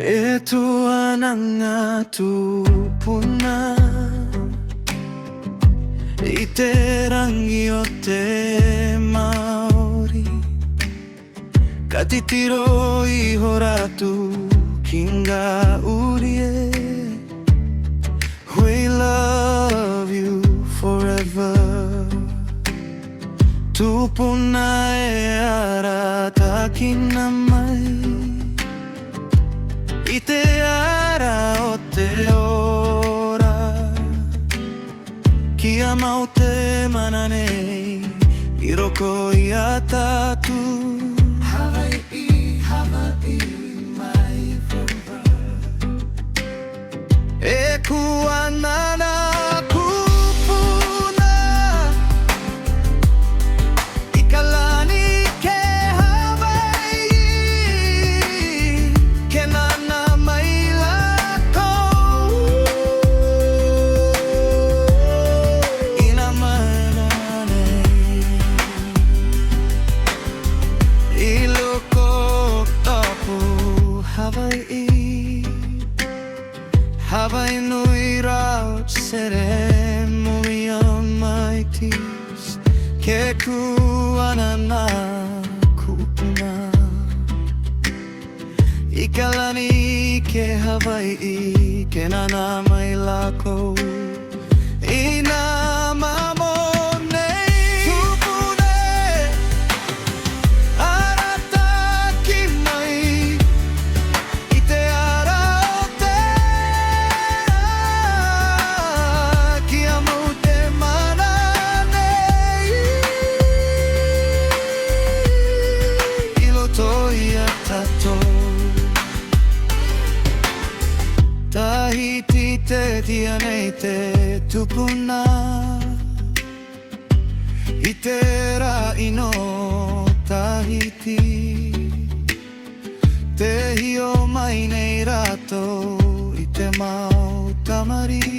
E tua nanga tupuna I te rangi o te Māori Ka titiro iho rātu ki ngā urie We love you forever Tupuna e ara takina mai I te ara o te ora Kia mau te mana nei I roko I a tātu Hawaii, my forever E kuanana kupuna I ka lani ke Hawaii Ke nana mai lākou Ina mana nei I loko tapu Hawaii Hawaii nui rau sere mui a mai tis Ke kuanana kupuna I ka lani ke Hawaii Ke nana mai lākou Ina mamo nei Tupune Arata ki mai I te ara o te Kia mau te mana nei I loto I a tātou Tahiti te tia nei te tupuna I te ra ino Tahiti Te hio mai nei rato I te mau tamari